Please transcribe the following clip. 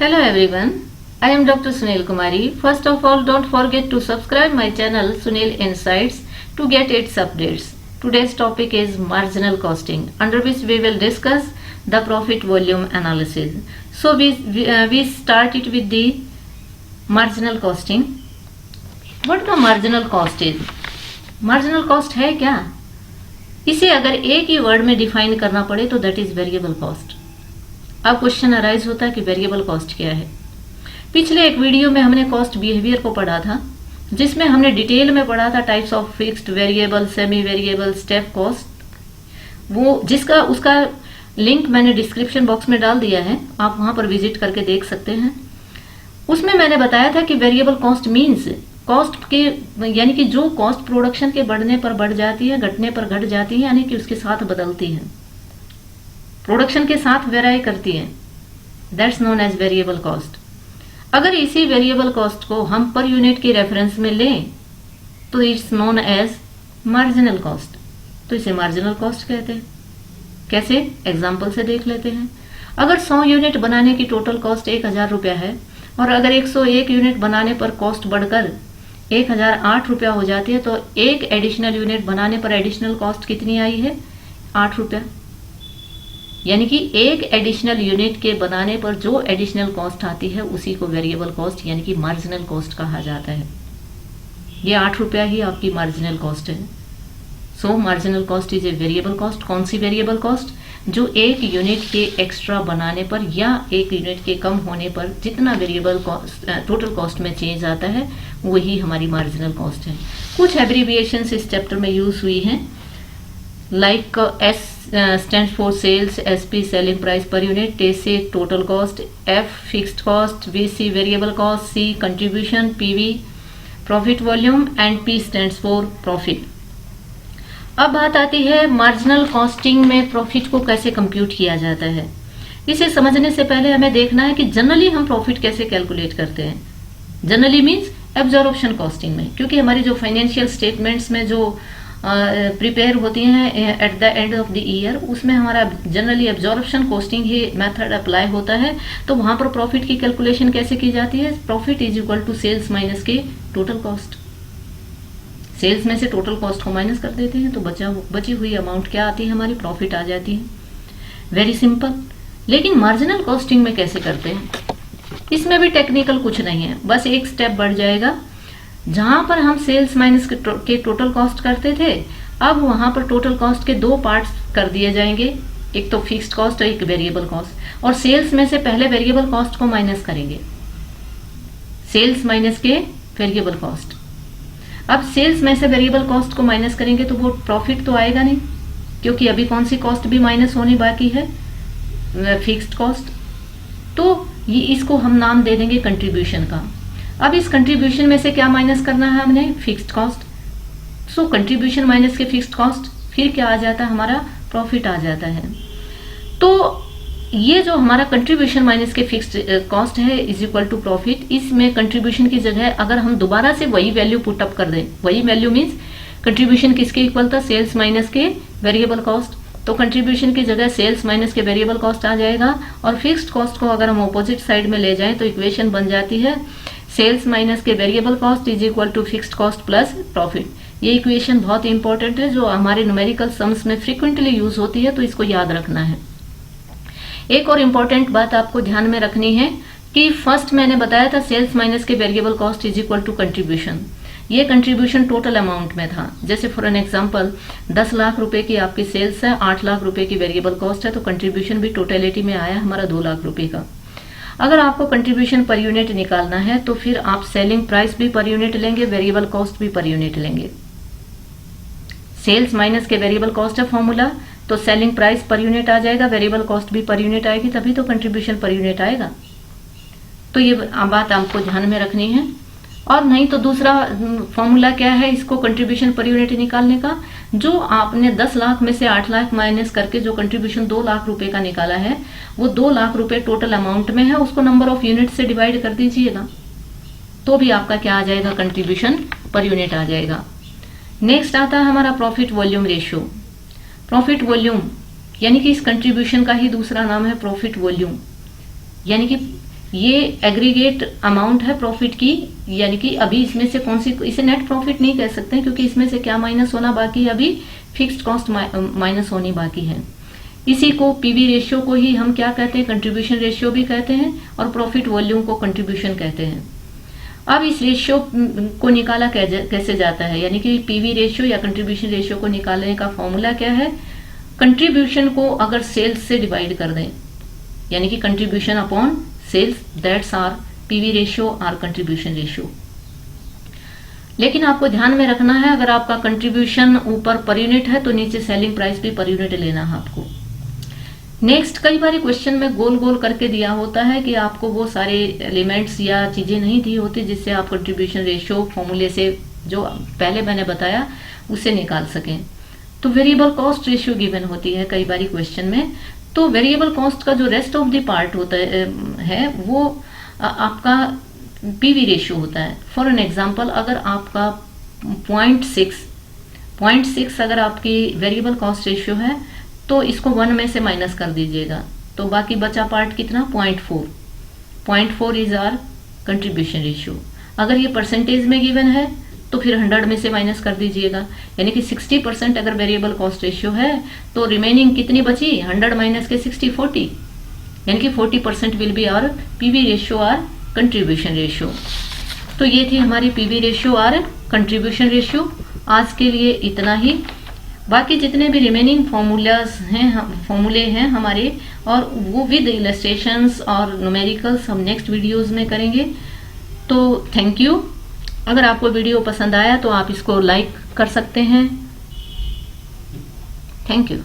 Hello everyone, I am Dr. Sunil Kumari. First of all, don't forget to subscribe my channel Sunil Insights to get its updates. Today's topic is marginal costing, under which we will discuss the profit volume analysis. So we start it with the marginal costing. What the marginal cost is? Marginal cost है क्या? इसे अगर एक ही word में define करना पड़े तो that is variable cost. अब क्वेश्चन अराइज होता है कि वेरिएबल कॉस्ट क्या है। पिछले एक वीडियो में हमने कॉस्ट बिहेवियर को पढ़ा था, जिसमें हमने डिटेल में पढ़ा था types of fixed, variable, semi variable, step cost. वो जिसका उसका लिंक मैंने डिस्क्रिप्शन बॉक्स में डाल दिया है, आप वहां पर विजिट करके देख सकते हैं। उसमें मैंने बताया था कि वेरिएबल कॉस्ट मीन्स कॉस्ट के यानी कि जो कॉस्ट प्रोडक्शन के बढ़ने पर बढ़ जाती है, घटने पर घट जाती है, यानी कि उसके साथ बदलती है, प्रोडक्शन के साथ वेराई करती है, that's known as variable cost. अगर इसी वेरिएबल कॉस्ट को हम पर यूनिट के रेफरेंस में लें तो it's known as marginal cost. तो इसे मार्जिनल कॉस्ट कहते हैं। कैसे? एग्जाम्पल से देख लेते हैं। अगर 100 यूनिट बनाने की टोटल कॉस्ट 1000 रुपया है और अगर 101 यूनिट बनाने पर कॉस्ट बढ़कर 1008 रुपया हो जाती है, तो एक एडिशनल यूनिट बनाने पर एडिशनल कॉस्ट कितनी आई है? 8 रुपया। यानी कि एक एडिशनल यूनिट के बनाने पर जो एडिशनल कॉस्ट आती है उसी को वेरिएबल कॉस्ट यानी कि मार्जिनल कॉस्ट कहा जाता है। ये 8 रुपया ही आपकी मार्जिनल कॉस्ट है। सो marginal cost is a variable cost. कौन सी वेरिएबल कॉस्ट? जो एक यूनिट के एक्स्ट्रा बनाने पर या एक यूनिट के कम होने पर जितना वेरिएबल कॉस्ट टोटल कॉस्ट में चेंज आता है वही हमारी मार्जिनल कॉस्ट है। कुछ एब्रीविएशंस इस चैप्टर में यूज हुई हैं, like S stands for sales, SP selling price per unit, TC total cost, F fixed cost, VC variable cost, C contribution, PV profit volume and P stands for profit। अब बात आती है marginal costing में profit को कैसे compute किया जाता है। इसे समझने से पहले हमें देखना है कि जनरली हम प्रॉफिट कैसे कैलकुलेट करते हैं। जनरली मीन्स एब्जॉर्प्शन कॉस्टिंग में, क्योंकि हमारी जो फाइनेंशियल स्टेटमेंट्स में जो प्रिपेयर होती हैं at the end of the year, उसमें हमारा जनरली एब्जॉर्प्शन कॉस्टिंग ही मेथड अप्लाई होता है। तो वहां पर प्रॉफिट की कैलकुलेशन कैसे की जाती है? Profit is equal to sales minus के टोटल कॉस्ट। सेल्स में से टोटल कॉस्ट को माइनस कर देते हैं तो बची हुई अमाउंट क्या आती है? हमारी प्रॉफिट आ जाती है। Very simple. लेकिन मार्जिनल कॉस्टिंग में कैसे करते हैं? इसमें भी टेक्निकल कुछ नहीं है, बस एक स्टेप बढ़ जाएगा। जहां पर हम सेल्स माइनस के टोटल कॉस्ट करते थे, अब वहां पर टोटल कॉस्ट के दो पार्ट्स कर दिए जाएंगे, एक तो फिक्स्ड कॉस्ट और एक वेरिएबल कॉस्ट। और सेल्स में से पहले वेरिएबल कॉस्ट को माइनस करेंगे, सेल्स माइनस के वेरिएबल कॉस्ट। अब सेल्स में से वेरिएबल कॉस्ट को माइनस करेंगे तो वो प्रॉफिट तो आएगा नहीं, क्योंकि अभी कौन सी कॉस्ट भी माइनस होनी बाकी है? Fixed cost. तो ये इसको हम नाम दे देंगे कंट्रीब्यूशन का। अब इस कंट्रीब्यूशन में से क्या माइनस करना है हमने? Fixed cost. So contribution minus के फिक्स्ड कॉस्ट, फिर क्या आ जाता है? हमारा प्रॉफिट आ जाता है। तो ये जो हमारा कंट्रीब्यूशन माइनस के फिक्स्ड कॉस्ट है इज इक्वल टू प्रॉफिट। इसमें कंट्रीब्यूशन की जगह अगर हम दोबारा से वही वैल्यू पुटअप कर दें, वही वैल्यू मीन्स कंट्रीब्यूशन किसके इक्वल था? सेल्स माइनस के वेरिएबल कॉस्ट। तो कंट्रीब्यूशन की जगह सेल्स माइनस के वेरिएबल कॉस्ट आ जाएगा, और फिक्स्ड कॉस्ट को अगर हम ऑपोजिट साइड में ले जाएं तो इक्वेशन बन जाती है सेल्स माइनस के variable cost is equal to fixed cost plus profit. ये इक्वेशन बहुत इंपॉर्टेंट है, जो हमारे न्यूमेरिकल सम्स में फ्रीक्वेंटली यूज होती है, तो इसको याद रखना है। एक और इम्पोर्टेंट बात आपको ध्यान में रखनी है कि फर्स्ट मैंने बताया था सेल्स माइनस के variable cost is equal to contribution. ये कंट्रीब्यूशन टोटल अमाउंट में था। जैसे फॉर एन एग्जांपल 10 लाख रुपए की आपकी सेल्स है, 8 लाख रुपए की वेरिएबल कॉस्ट है, तो कंट्रीब्यूशन भी टोटलिटी में आया हमारा 2 लाख रुपए का। अगर आपको कंट्रीब्यूशन पर यूनिट निकालना है तो फिर आप सेलिंग प्राइस भी पर यूनिट लेंगे, वेरिएबल कॉस्ट भी पर यूनिट लेंगे। सेल्स माइनस के वेरिएबल कॉस्ट है फॉर्मूला, तो सेलिंग प्राइस पर यूनिट आ जाएगा, वेरिएबल कॉस्ट भी पर यूनिट आएगी, तभी तो कंट्रीब्यूशन पर यूनिट आएगा। तो ये बात आपको ध्यान में रखनी है। और नहीं तो दूसरा फॉर्मूला क्या है इसको कंट्रीब्यूशन पर यूनिट निकालने का? जो आपने 10 लाख में से 8 लाख माइनस करके जो कंट्रीब्यूशन 2 लाख रुपए का निकाला है, वो 2 लाख रुपए टोटल अमाउंट में है, उसको नंबर ऑफ यूनिट से डिवाइड कर दीजिएगा, तो भी आपका क्या आ जाएगा? कंट्रीब्यूशन पर यूनिट आ जाएगा। नेक्स्ट आता है हमारा profit volume ratio. Profit volume यानी कि इस कंट्रीब्यूशन का ही दूसरा नाम है प्रॉफिट वॉल्यूम। यानी कि ये एग्रीगेट अमाउंट है प्रॉफिट की, यानी कि अभी इसमें से कौन सी, इसे नेट प्रॉफिट नहीं कह सकते क्योंकि इसमें से क्या माइनस होना बाकी है, अभी फिक्स्ड कॉस्ट माइनस होनी बाकी है। इसी को पीवी रेशियो को ही हम क्या कहते हैं, कंट्रीब्यूशन रेशियो भी कहते हैं, और प्रॉफिट वॉल्यूम को कंट्रीब्यूशन कहते हैं। अब इस रेशियो को निकाला कैसे जाता है, यानी कि पीवी रेशियो या कंट्रीब्यूशन रेशियो को निकालने का फॉर्मूला क्या है, कंट्रीब्यूशन को अगर सेल्स से डिवाइड कर दें, यानी कि contribution upon sales, that's our PV ratio और कंट्रीब्यूशन रेशियो। लेकिन आपको ध्यान में रखना है, अगर आपका कंट्रीब्यूशन ऊपर पर यूनिट है तो नीचे सेलिंग प्राइस भी पर यूनिट लेना है आपको। नेक्स्ट, कई बार क्वेश्चन में गोल गोल करके दिया होता है कि आपको वो सारे एलिमेंट्स या चीजें नहीं दी होती जिससे आप कंट्रीब्यूशन रेशियो फॉर्मूले से जो पहले मैंने बताया उससे निकाल सकें। तो वेरिएबल कॉस्ट रेशियो गिवन होती है कई बार क्वेश्चन में। तो वेरिएबल कॉस्ट का जो रेस्ट ऑफ द पार्ट होता है वो आपका पीवी रेशियो होता है। फॉर एन एग्जांपल, अगर आपका 0.6 अगर आपकी वेरिएबल कॉस्ट रेशियो है तो इसको 1 में से माइनस कर दीजिएगा, तो बाकी बचा पार्ट कितना, 0.4 इज आर कंट्रीब्यूशन रेशियो। अगर ये परसेंटेज में गिवन है तो फिर 100 में से माइनस कर दीजिएगा, यानी कि 60% अगर वेरिएबल कॉस्ट रेशियो है तो रिमेनिंग कितनी बची, 100 माइनस के 60, 40, यानी कि 40% will be our PV ratio और कंट्रीब्यूशन रेशियो। तो ये थी हमारी पीवी रेशियो और कंट्रीब्यूशन रेशियो। आज के लिए इतना ही। बाकी जितने भी रिमेनिंग फॉर्मूले हैं हमारे, और वो विद इलस्ट्रेशंस और न्यूमेरिकल्स हम नेक्स्ट वीडियोस में करेंगे। तो थैंक यू। अगर आपको वीडियो पसंद आया तो आप इसको लाइक कर सकते हैं। Thank you.